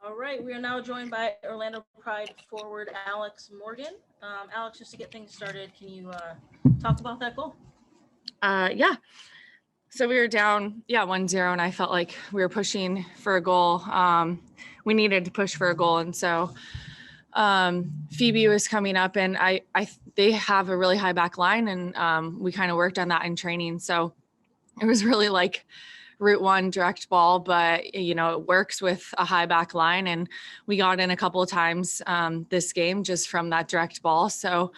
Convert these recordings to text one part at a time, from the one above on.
All right, we are now joined by Orlando Pride forward Alex Morgan. Alex, just to get things started, can you talk about that goal? Yeah. So we were down, 1-0, and I felt like we were pushing for a goal. We needed to push for a goal, and so Phoebe was coming up, and they have a really high back line, and we kind of worked on that in training. So it was really like route one direct ball, but it works with a high back line, and we got in a couple of times this game just from that direct ball. So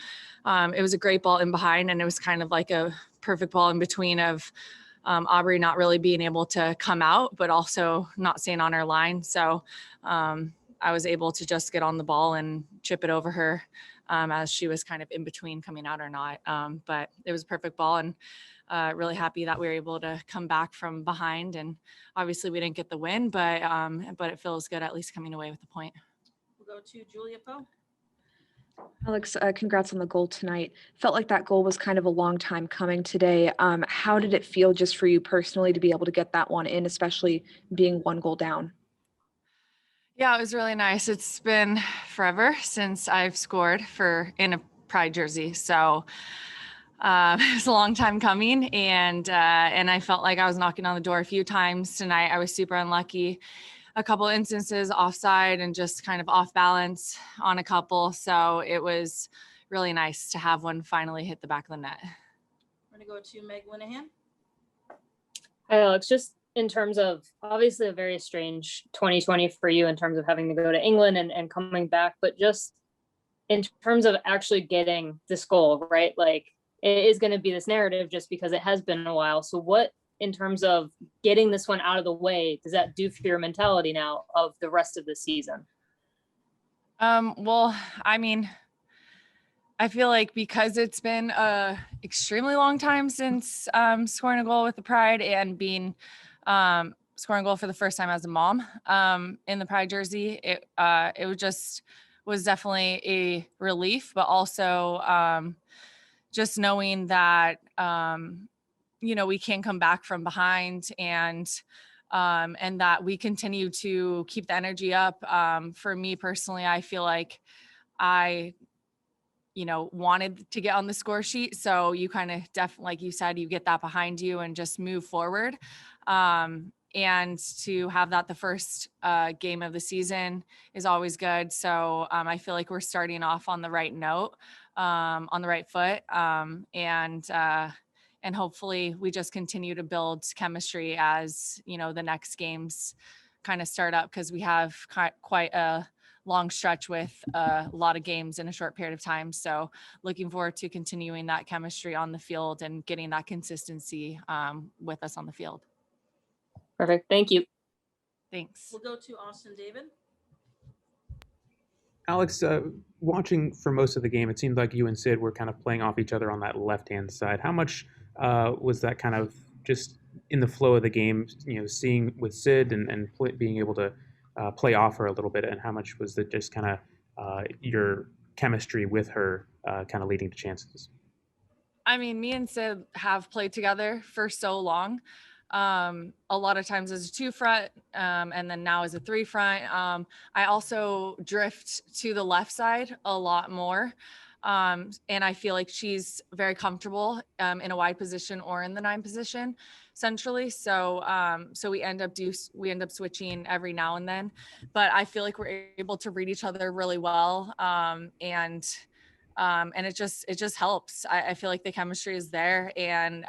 it was a great ball in behind, and it was kind of like a perfect ball in between of Aubrey not really being able to come out, but also not staying on her line. So I was able to just get on the ball and chip it over her as she was kind of in between coming out or not. But it was a perfect ball, and really happy that we were able to come back from behind. And obviously we didn't get the win, but it feels good at least coming away with the point. We'll go to Julia Poe. Alex, congrats on the goal tonight. Felt like that goal was kind of a long time coming today. How did it feel just for you personally to be able to get that one in, especially being one goal down? Yeah, it was really nice. It's been forever since I've scored in a Pride jersey. So it was a long time coming, and I felt like I was knocking on the door a few times tonight. I was super unlucky. A couple instances offside and just kind of off balance on a couple. So it was really nice to have one finally hit the back of the net. We're going to go to Meg Linehan. Hi, Alex. Just in terms of obviously a very strange 2020 for you in terms of having to go to England and coming back, but just in terms of actually getting this goal, right? Like it is going to be this narrative just because it has been a while. So what, in terms of getting this one out of the way, does that do for your mentality now of the rest of the season? Well, I mean, I feel like because it's been a extremely long time since scoring a goal with the Pride and being scoring a goal for the first time as a mom in the Pride jersey, it was definitely a relief, but also just knowing that we can come back from behind and that we continue to keep the energy up. For me personally, I feel like I wanted to get on the score sheet. So you kind of definitely, like you said, you get that behind you and just move forward. And to have that the first game of the season is always good. So I feel like we're starting off on the right note, on the right foot. And hopefully we just continue to build chemistry as, the next games kind of start up, because we have quite a long stretch with a lot of games in a short period of time. So looking forward to continuing that chemistry on the field and getting that consistency with us on the field. Perfect. Thank you. Thanks. We'll go to Austin David. Alex, watching for most of the game, it seemed like you and Sid were kind of playing off each other on that left-hand side. How much was that kind of just in the flow of the game, seeing with Sid and being able to play off her a little bit, and how much was it just kind of your chemistry with her kind of leading to chances? I mean, me and Sid have played together for so long. A lot of times as a 2-front, and then now as a 3-front. I also drift to the left side a lot more. And I feel like she's very comfortable in a wide position or in the 9 position centrally. So we end up switching every now and then, but I feel like we're able to read each other really well. And it just helps. I feel like the chemistry is there, and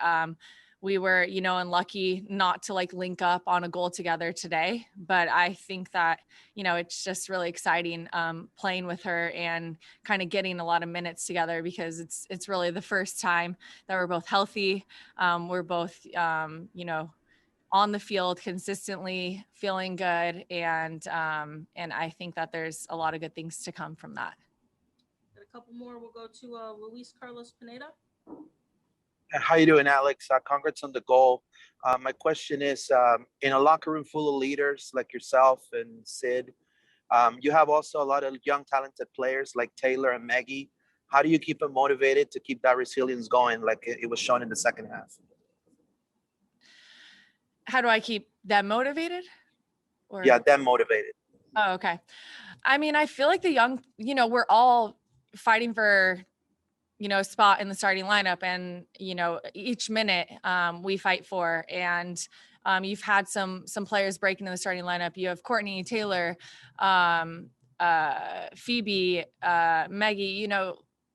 we were, unlucky not to link up on a goal together today. But I think that, it's just really exciting playing with her and kind of getting a lot of minutes together, because it's really the first time that we're both healthy. We're both, on the field consistently, feeling good. And I think that there's a lot of good things to come from that. Got a couple more. We'll go to Luis Carlos Pineda. How you doing, Alex? Congrats on the goal. My question is, in a locker room full of leaders like yourself and Sid, you have also a lot of young, talented players like Taylor and Maggie. How do you keep them motivated to keep that resilience going like it was shown in the second half? How do I keep them motivated? Yeah, them motivated. Oh, okay. I mean, I feel like the young, we're all fighting for, a spot in the starting lineup, and, each minute we fight for. And you've had some players break into the starting lineup. You have Courtney, Taylor, Phoebe, Maggie,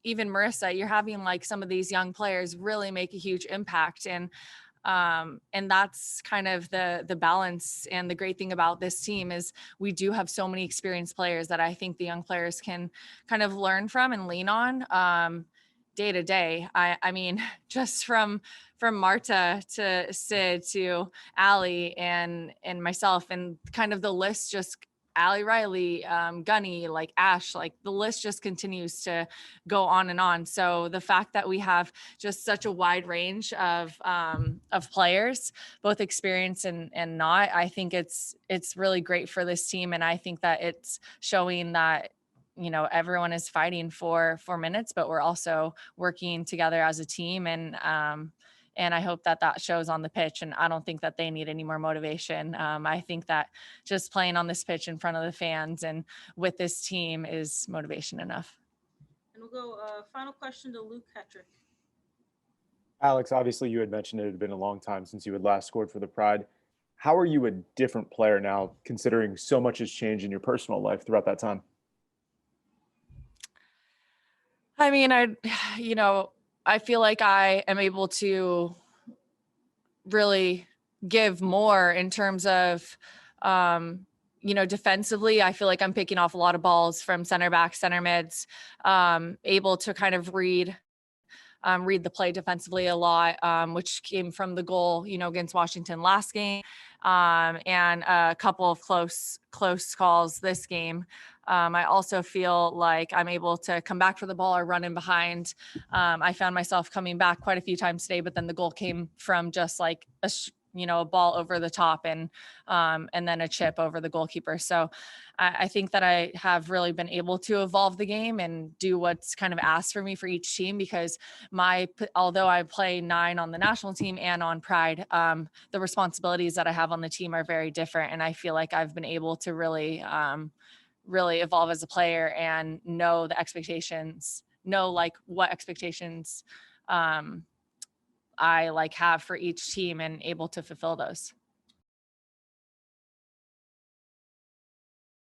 even Marissa. You're having like some of these young players really make a huge impact. And that's kind of the balance. And the great thing about this team is we do have so many experienced players that I think the young players can kind of learn from and lean on day to day. I mean, just from Marta to Sid to Allie and myself, and kind of the list just Allie Riley, Gunny, like Ash, like the list just continues to go on and on. So the fact that we have just such a wide range of players, both experienced and not, I think it's really great for this team. And I think that it's showing that, everyone is fighting for minutes, but we're also working together as a team. And I hope that shows on the pitch. And I don't think that they need any more motivation. I think that just playing on this pitch in front of the fans and with this team is motivation enough. And we'll go final question to Luke Hetrick. Alex, obviously you had mentioned it had been a long time since you had last scored for the Pride. How are you a different player now, considering so much has changed in your personal life throughout that time? I mean, I feel like I am able to really give more in terms of, defensively. I feel like I'm picking off a lot of balls from center back, center mids, able to kind of read the play defensively a lot, which came from the goal, against Washington last game, and a couple of close calls this game. I also feel like I'm able to come back for the ball or run in behind. I found myself coming back quite a few times today, but then the goal came from just like a ball over the top and then a chip over the goalkeeper. So I think that I have really been able to evolve the game and do what's kind of asked for me for each team, because although I play 9 on the national team and on Pride, the responsibilities that I have on the team are very different. And I feel like I've been able to really evolve as a player and know the expectations, like what expectations I like have for each team and able to fulfill those.